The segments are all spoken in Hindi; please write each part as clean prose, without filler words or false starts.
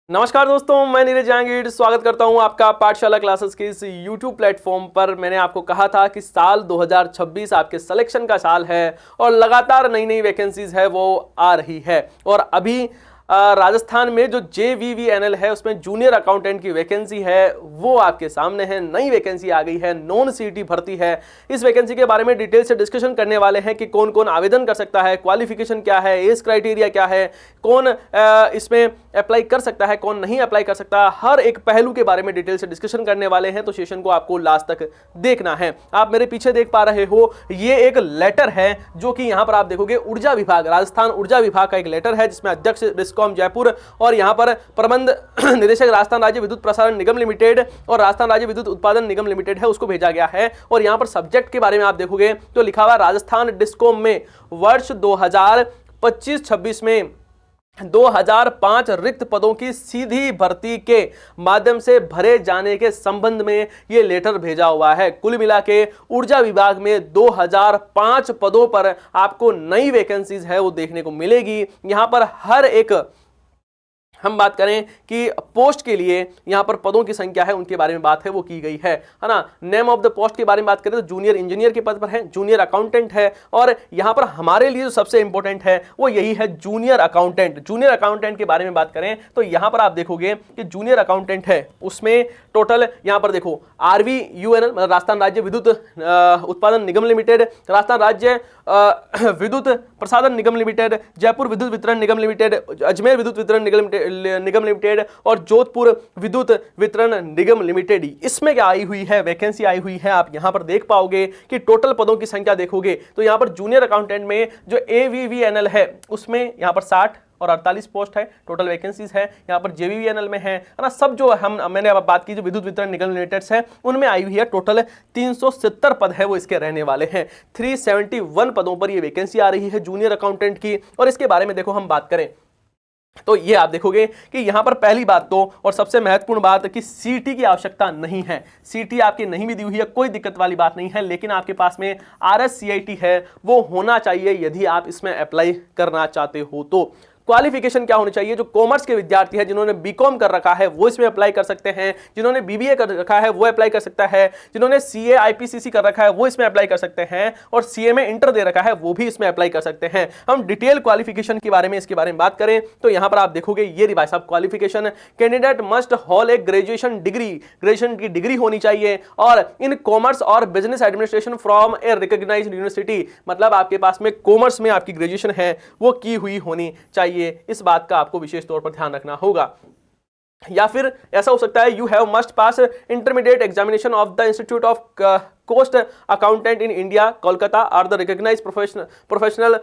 नमस्कार दोस्तों, मैं नीरज जहांगीर स्वागत करता हूं आपका पाठशाला क्लासेस के इस YouTube प्लेटफॉर्म पर। मैंने आपको कहा था कि साल 2026 आपके सिलेक्शन का साल है और लगातार नई नई वैकेंसीज है वो आ रही है। और अभी राजस्थान में जो JVVNL है उसमें जूनियर अकाउंटेंट की वैकेंसी है वो आपके सामने है। नई वैकेंसी आ गई है, नॉन CET भर्ती है। इस वैकेंसी के बारे में डिटेल से डिस्कशन करने वाले हैं कि कौन कौन आवेदन कर सकता है, क्वालिफिकेशन क्या है, एज क्राइटेरिया क्या है, कौन इसमें अप्लाई कर सकता है, कौन नहीं अप्लाई कर सकता। हर एक पहलू के बारे में डिटेल से डिस्कशन करने वाले हैं, तो सेशन को आपको लास्ट तक देखना है। आप मेरे पीछे देख पा रहे हो, ये एक लेटर है जो कि यहां पर आप देखोगे ऊर्जा विभाग, राजस्थान ऊर्जा विभाग का एक लेटर है जिसमें अध्यक्ष डिस्कॉम जयपुर और यहां पर प्रबंध निदेशक राजस्थान राज्य विद्युत प्रसारण निगम लिमिटेड और राजस्थान राज्य विद्युत उत्पादन निगम लिमिटेड है, उसको भेजा गया है। और यहां पर सब्जेक्ट के बारे में आप देखोगे तो लिखा हुआ राजस्थान डिस्कॉम में वर्ष 2025-26 में 2005 रिक्त पदों की सीधी भर्ती के माध्यम से भरे जाने के संबंध में यह लेटर भेजा हुआ है। कुल मिला के ऊर्जा विभाग में 2005 पदों पर आपको नई वैकेंसीज है वो देखने को मिलेगी। यहां पर हर एक हम बात करें कि पोस्ट के लिए यहां पर पदों की संख्या है उनके बारे में बात है वो की गई है ना। नेम ऑफ द पोस्ट के बारे में बात करें तो जूनियर इंजीनियर के पद पर है, जूनियर अकाउंटेंट है और यहां पर हमारे लिए जो सबसे इंपॉर्टेंट है वो यही है जूनियर अकाउंटेंट। जूनियर अकाउंटेंट के बारे में बात करें तो यहां पर आप देखोगे कि जूनियर अकाउंटेंट है उसमें टोटल यहां पर देखो RVUNL मतलब राजस्थान राज्य विद्युत उत्पादन निगम लिमिटेड, राजस्थान राज्य विद्युत प्रसारण निगम लिमिटेड, जयपुर विद्युत वितरण निगम लिमिटेड, अजमेर विद्युत वितरण निगम लिमिटेड और जोधपुर विद्युत वितरण निगम लिमिटेड, इसमें क्या आई हुई है वैकेंसी आई हुई है। आप यहां पर देख पाओगे कि टोटल पदों की संख्या देखोगे तो यहां पर जूनियर अकाउंटेंट में जो AVVNL है उसमें यहां पर 60 और 48 पोस्ट है, टोटल वैकेंसीज है। यहां पर JVVNL में है ना, सब जो मैंने अब बात की जो विद्युत वितरण निगम लिमिटेड है उनमें आई हुई है। टोटल 370 पद है वो इसके रहने वाले हैं। 371 पदों पर ये वैकेंसी आ रही है जूनियर अकाउंटेंट की। और इसके बारे में देखो हम बात करें तो ये आप देखोगे कि यहां पर पहली बात तो और सबसे महत्वपूर्ण बात कि CET की आवश्यकता नहीं है। CET आपकी नहीं भी दी हुई है, कोई दिक्कत वाली बात नहीं है, लेकिन आपके पास में RSCIT है वो होना चाहिए यदि आप इसमें अप्लाई करना चाहते हो। तो क्वालिफिकेशन क्या होनी चाहिए? जो कॉमर्स के विद्यार्थी हैं जिन्होंने BCom कर रखा है वो इसमें अप्लाई कर सकते हैं, जिन्होंने BBA कर रखा है वो अप्लाई कर सकता है, जिन्होंने CA IPCC कर रखा है वो इसमें अप्लाई कर सकते हैं और CA में इंटर दे रखा है वो भी इसमें अप्लाई कर सकते हैं। हम डिटेल क्वालिफिकेशन के बारे में इसके बारे में बात करें तो यहां पर आप देखोगे ये रिवाइज साहब qualification, candidate must hold a graduation degree, graduation की डिग्री होनी चाहिए और इन कॉमर्स और business administration from a recognised university, मतलब आपके पास में कॉमर्स में आपकी ग्रेजुएशन है वो की हुई होनी चाहिए। इस बात का आपको विशेष तौर पर ध्यान रखना होगा। या फिर ऐसा हो सकता है you have must pass intermediate examination of the institute of cost accountant in India Kolkata or the recognised professional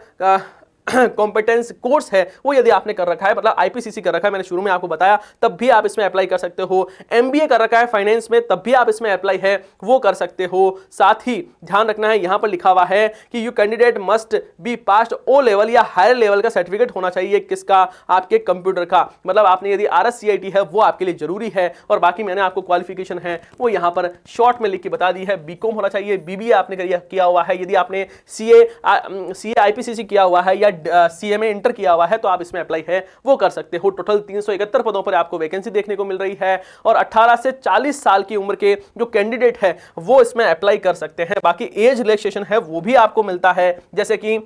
competence course है वो यदि आपने कर रखा है, मतलब IPCC कर रखा है, मैंने शुरू में आपको बताया, तब भी आप इसमें अप्लाई कर सकते हो। MBA कर रखा है फाइनेंस में तब भी आप इसमें अप्लाई है वो कर सकते हो। साथ ही ध्यान रखना है यहां पर लिखा हुआ है कि you candidate must be passed O level या हायर लेवल का सर्टिफिकेट होना चाहिए। किसका? आपके कंप्यूटर का, मतलब आपने यदि RSCIT है वो आपके लिए जरूरी है। और बाकी मैंने आपको क्वालिफिकेशन है वो यहां पर शॉर्ट में लिख के बता दी है। BCom होना चाहिए, BBA आपने किया हुआ है, यदि आपने CA IPCC किया हुआ है या CA में इंटर किया हुआ है तो आप इसमें अप्लाई है वो कर सकते हो। टोटल 371 पदों पर आपको वैकेंसी देखने को मिल रही है और 18 से 40 साल की उम्र के जो कैंडिडेट है वो इसमें अप्लाई कर सकते हैं। बाकी एज रिलैक्सेशन है वो भी आपको मिलता है, जैसे कि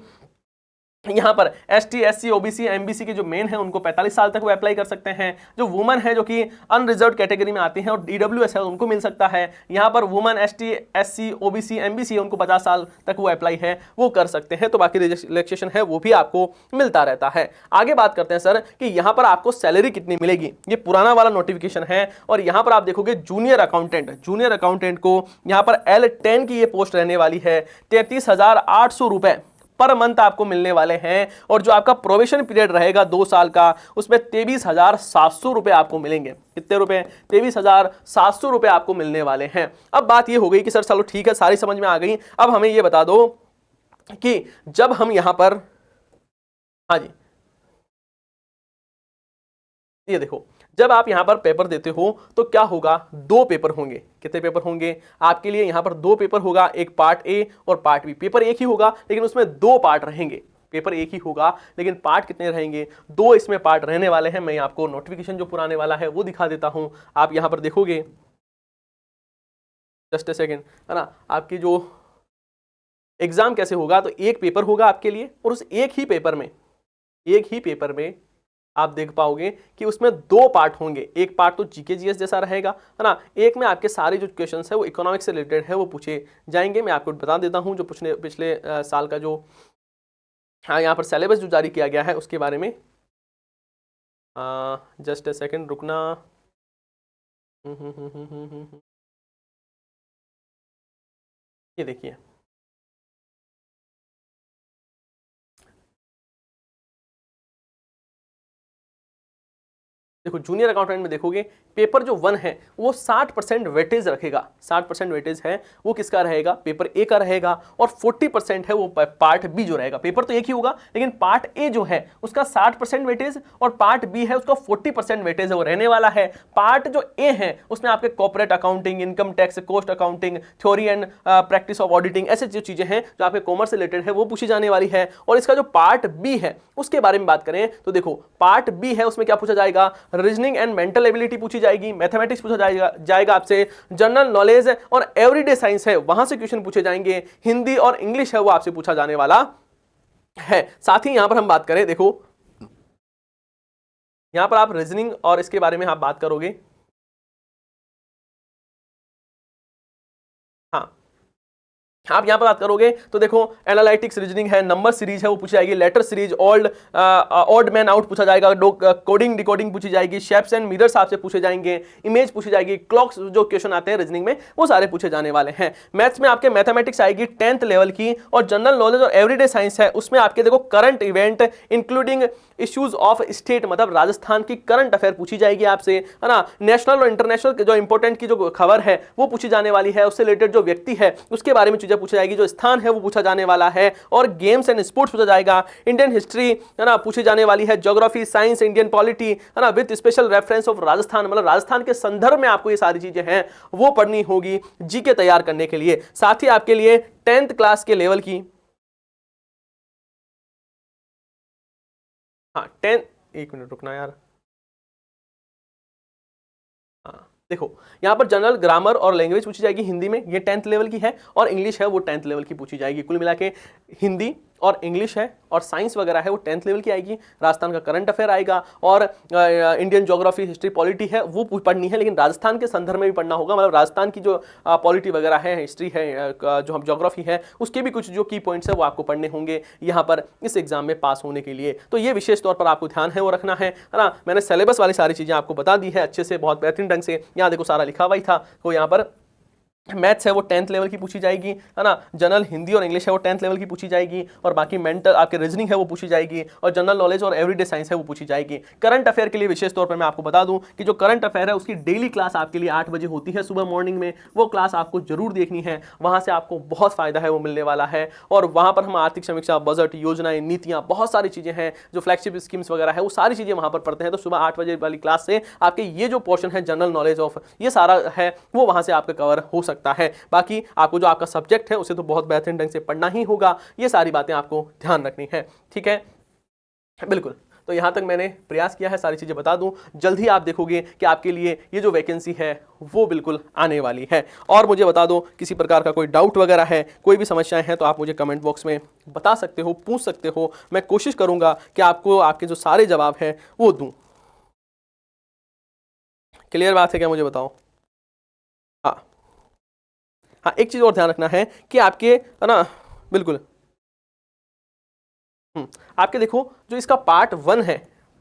यहां पर ST SC OBC MBC के जो मेन है उनको 45 साल तक वो अप्लाई कर सकते हैं। जो वुमेन है जो कि अनरिजर्व कैटेगरी में आती हैं और DWS है उनको मिल सकता है। यहां पर women ST SC OBC MBC उनको 50 साल तक वो अप्लाई है वो कर सकते हैं। तो बाकी रिलैक्सेशन है वो भी आपको मिलता रहता है। आगे बात करते हैं सर कि यहां पर आपको सैलरी कितनी मिलेगी। ये पुराना वाला नोटिफिकेशन है और यहां पर आप देखोगे जूनियर अकाउंटेंट को यहां पर L10 की ये पोस्ट रहने वाली है। 33,800 रुपए पर मंथ आपको मिलने वाले हैं और जो आपका प्रोबेशन पीरियड रहेगा 2 साल का उसमें 23,700 रुपए आपको मिलेंगे। कितने रुपए? 23,700 रुपए आपको मिलने वाले हैं। अब बात ये हो गई कि सर चलो ठीक है, सारी समझ में आ गई। अब हमें ये बता दो कि जब हम यहां पर, हाँ जी, ये देखो जब आप यहां पर पेपर देते हो तो क्या होगा? 2 पेपर होंगे। कितने पेपर होंगे आपके लिए? यहां पर 2 पेपर होगा, एक पार्ट A और पार्ट B। पेपर एक ही होगा लेकिन उसमें 2 पार्ट रहेंगे। पेपर एक ही होगा, लेकिन पार्ट कितने रहेंगे, 2 इसमें पार्ट रहने वाले हैं। मैं आपको नोटिफिकेशन जो पुराने वाला है वो दिखा देता हूं, आप यहां पर देखोगे, जस्ट ए सेकेंड, है ना। आपकी जो एग्जाम कैसे होगा, तो एक पेपर होगा आपके लिए, और उस एक ही पेपर में आप देख पाओगे कि उसमें 2 पार्ट होंगे। एक पार्ट तो जीके जीएस जैसा रहेगा, है ना, एक में आपके सारे जो क्वेश्चंस है वो इकोनॉमिक्स से रिलेटेड है वो पूछे जाएंगे। मैं आपको बता देता हूं जो पिछले साल का जो यहाँ पर सिलेबस जो जारी किया गया है उसके बारे में। जस्ट ए सेकेंड रुकना। ये देखिए, देखो जूनियर अकाउंटेंट में देखोगे पेपर जो 1 है वो 60% वेटेज रखेगा। 60% वेटेज है वो किसका रहेगा, पेपर ए का रहेगा, और 40% है वो पार्ट बी जो रहेगा। पेपर तो एक ही होगा, लेकिन पार्ट ए जो है उसका 60% वेटेज और पार्ट बी है उसका 40% वेटेज है वो रहने वाला है। पार्ट जो ए है उसमें आपके corporate accounting, income tax, cost accounting, theory and practice of auditing, ऐसे जो चीजें हैं जो आपके कॉमर्स से रिलेटेड है वो पूछी जाने वाली है। और इसका जो पार्ट बी है उसके बारे में बात करें तो देखो पार्ट बी है उसमें क्या पूछा जाएगा, रीजनिंग एंड मेंटल एबिलिटी पूछी जाएगी, मैथमेटिक्स पूछा जाएगा आपसे, जनरल नॉलेज और एवरीडे साइंस है वहां से क्वेश्चन पूछे जाएंगे, हिंदी और इंग्लिश है वो आपसे पूछा जाने वाला है। साथ ही यहां पर हम बात करें, देखो यहां पर आप रीजनिंग और इसके बारे में आप बात करोगे, हाँ आप यहां पर बात करोगे तो देखो एनालिटिक्स, रीजनिंग है, नंबर सीरीज है वो पूछी जाएगी, letter series, odd man out पूछा जाएगा, कोडिंग डिकोडिंग पूछी जाएगी, शेप्स एंड मिरर्स आपसे पूछे जाएंगे, इमेज पूछी जाएगी, क्लॉक्स जो क्वेश्चन आते हैं रीजनिंग में वो सारे पूछे जाने वाले हैं। मैथ्स में आपके मैथमेटिक्स आएगी 10th लेवल की, और जनरल नॉलेज और एवरीडे साइंस है उसमें आपके देखो current event including issues of state, मतलब राजस्थान की करंट अफेयर पूछी जाएगी आपसे, है ना। नेशनल और इंटरनेशनल जो इंपॉर्टेंट की जो खबर है वो पूछी जाने वाली है, उससे रिलेटेड जो व्यक्ति है उसके बारे में चीजें पूछी जाएगी, जो स्थान है वो पूछा जाने वाला है, और गेम्स एंड स्पोर्ट्स पूछा जाएगा, इंडियन हिस्ट्री है ना पूछी जाने वाली है, ज्योग्राफी, साइंस, इंडियन पॉलिटी, है ना, with special reference of Rajasthan, मतलब राजस्थान के संदर्भ में आपको ये सारी चीजें हैं वो पढ़नी होगी जीके तैयार करने के लिए। साथ ही आपके लिए 10th क्लास के लेवल की, हाँ 10, एक मिनट रुकना यार, हाँ देखो यहां पर जनरल ग्रामर और लैंग्वेज पूछी जाएगी हिंदी में, ये 10th लेवल की है, और इंग्लिश है वो 10th लेवल की पूछी जाएगी। कुल मिला के हिंदी और इंग्लिश है और साइंस वगैरह है वो 10th लेवल की आएगी। राजस्थान का करंट अफेयर आएगा, और इंडियन ज्योग्राफी, हिस्ट्री, पॉलिटी है वो पढ़नी है, लेकिन राजस्थान के संदर्भ में भी पढ़ना होगा, मतलब राजस्थान की जो पॉलिटी वगैरह है, हिस्ट्री है, जो हम ज्योग्राफी है उसके भी कुछ जो की पॉइंट्स है वो आपको पढ़ने होंगे यहाँ पर इस एग्जाम में पास होने के लिए। तो ये विशेष तौर पर आपको ध्यान है वो रखना है ना। मैंने सिलेबस वाली सारी चीजें आपको बता दी है अच्छे से, बहुत बेहतरीन ढंग से। यहाँ देखो सारा लिखा हुआ ही था, तो यहाँ पर मैथ्स है वो 10th लेवल की पूछी जाएगी, है ना, जनरल हिंदी और इंग्लिश है वो 10th लेवल की पूछी जाएगी, और बाकी मेंटल आपके रीजनिंग है वो पूछी जाएगी, और जनरल नॉलेज और एवरीडे साइंस है वो पूछी जाएगी। करंट अफेयर के लिए विशेष तौर पर मैं आपको बता दूं कि जो करंट अफेयर है उसकी डेली क्लास आपके लिए 8 बजे होती है सुबह मॉर्निंग में, वो क्लास आपको जरूर देखनी है, वहां से आपको बहुत फायदा है वो मिलने वाला है। और वहां पर हम आर्थिक समीक्षा, बजट, योजनाएं, नीतियां, बहुत सारी चीजें हैं, जो फ्लैगशिप स्कीम्स वगैरह है वो सारी चीजें वहां पर पढ़ते हैं। तो सुबह 8 बजे वाली क्लास से आपके ये जो पोर्शन है जनरल नॉलेज ऑफ, ये सारा है वो वहां से आपका कवर हो सकता है। बाकी आपको जो आपका सब्जेक्ट है उसे तो बहुत बेहतरीन ढंग से पढ़ना ही होगा, ये सारी बातें आपको ध्यान रखनी है, ठीक है, बिल्कुल। तो यहां तक मैंने प्रयास किया है सारी चीजें बता दूं, जल्द ही आप देखोगे कि आपके लिए ये जो वैकेंसी है वो बिल्कुल आने वाली है। और मुझे बता दो किसी प्रकार का कोई डाउट वगैरह है, कोई भी समस्याएं हैं तो आप मुझे कमेंट बॉक्स में बता सकते हो, पूछ सकते हो, मैं कोशिश करूंगा कि आपको आपके जो सारे जवाब है वो दूं। क्लियर बात है क्या, मुझे बताओ। हाँ हाँ, एक चीज और ध्यान रखना है कि आपके, है ना, बिल्कुल, आपके देखो जो इसका पार्ट 1 है,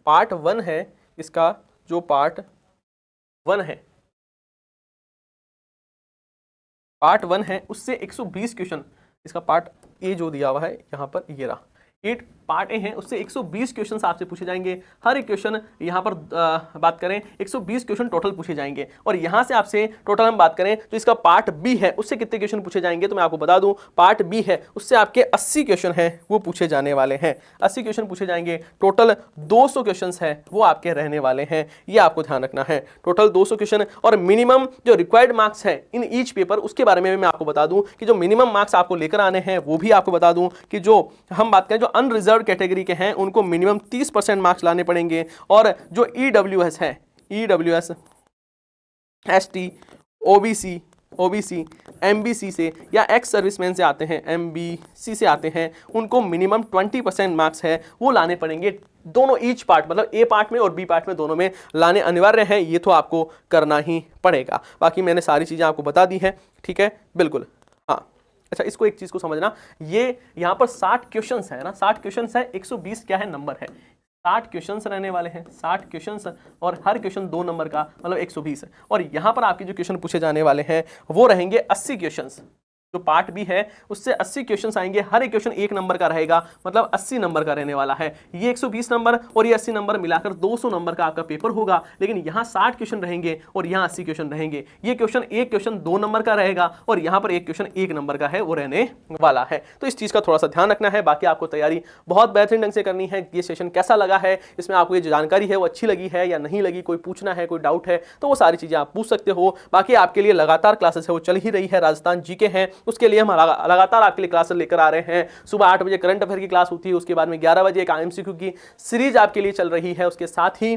पार्ट 1 है इसका, जो पार्ट 1 है, पार्ट 1 है उससे 120 क्वेश्चन, इसका पार्ट ए जो दिया हुआ है यहाँ पर, ये रहा 8 पार्ट ए हैं, उससे 120 क्वेश्चन आपसे पूछे जाएंगे। हर एक क्वेश्चन यहाँ पर बात करें 120 क्वेश्चन टोटल पूछे जाएंगे। और यहाँ से आपसे टोटल हम बात करें तो इसका पार्ट बी है उससे कितने क्वेश्चन पूछे जाएंगे, तो मैं आपको बता दूं पार्ट बी है उससे आपके 80 क्वेश्चन हैं वो पूछे जाने वाले हैं। 80 क्वेश्चन पूछे जाएंगे, टोटल 200 क्वेश्चन है वो आपके रहने वाले हैं, ये आपको ध्यान रखना है। टोटल 200 क्वेश्चन, और मिनिमम जो रिक्वायर्ड मार्क्स है इन ईच पेपर उसके बारे में मैं आपको बता दूं कि जो मिनिमम मार्क्स आपको लेकर आने हैं वो भी आपको बता दूं कि जो हम बात करें जो अनरिजर्व रिजर्व कैटेगरी के हैं उनको मिनिमम 30% मार्क्स लाने पड़ेंगे, और जो EWS है, EWS, ST, ओबीसी, MBC से या एक्स सर्विसमैन से आते हैं, MBC से आते हैं, उनको मिनिमम 20% मार्क्स है वो लाने पड़ेंगे। दोनों ईच पार्ट, मतलब ए पार्ट में और बी पार्ट में, दोनों में लाने अनिवार्य है। ये तो आपको करना ही पड़ेगा। बाकी मैंने सारी चीज़ें आपको बता दी हैं, ठीक है, बिल्कुल। हाँ, अच्छा, इसको एक चीज़ को समझना, ये यहाँ पर 60 क्वेश्चंस है ना, 60 क्वेश्चंस है, 120 क्या है, नंबर है। 60 क्वेश्चंस रहने वाले हैं, 60 क्वेश्चंस, और हर क्वेश्चन 2 नंबर का, मतलब 120 है। और यहाँ पर आपके जो क्वेश्चन पूछे जाने वाले हैं वो रहेंगे 80 क्वेश्चंस। जो पार्ट बी है उससे 80 क्वेश्चंस आएंगे, हर एक क्वेश्चन 1 नंबर का रहेगा, मतलब 80 नंबर का रहने वाला है। ये 120 नंबर और ये 80 नंबर मिलाकर 200 नंबर का आपका पेपर होगा। लेकिन यहाँ 60 क्वेश्चन रहेंगे और यहाँ 80 क्वेश्चन रहेंगे। ये क्वेश्चन, एक क्वेश्चन 2 नंबर का रहेगा और यहाँ पर एक क्वेश्चन 1 नंबर का है वो रहने वाला है। तो इस चीज़ का थोड़ा सा ध्यान रखना है। बाकी आपको तैयारी बहुत बेहतरीन ढंग से करनी है। ये सेशन कैसा लगा है, इसमें आपको ये जो जानकारी है वो अच्छी लगी है या नहीं लगी, कोई पूछना है, कोई डाउट है, तो वो सारी चीज़ें आप पूछ सकते हो। बाकी आपके लिए लगातार क्लासेस है वो चल ही रही है। राजस्थान जीके हैं, उसके लिए हम लगातार आपके लिए क्लासेस लेकर आ रहे हैं। सुबह 8 बजे करंट अफेयर की क्लास होती है, उसके बाद में 11 बजे एक MCQ की सीरीज आपके लिए चल रही है। उसके साथ ही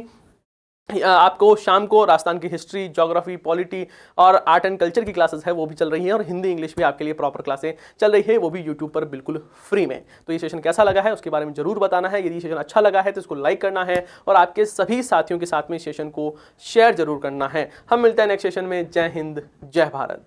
आपको शाम को राजस्थान की हिस्ट्री, ज्योग्राफी, पॉलिटी और आर्ट एंड कल्चर की क्लासेस है वो भी चल रही हैं, और हिंदी इंग्लिश भी आपके लिए प्रॉपर क्लासें चल रही है, वो भी यूट्यूब पर बिल्कुल फ्री में। तो ये सेशन कैसा लगा है उसके बारे में जरूर बताना है। यदि सेशन अच्छा लगा है तो इसको लाइक करना है और आपके सभी साथियों के साथ में सेशन को शेयर जरूर करना है। हम मिलते हैं नेक्स्ट सेशन में। जय हिंद, जय भारत।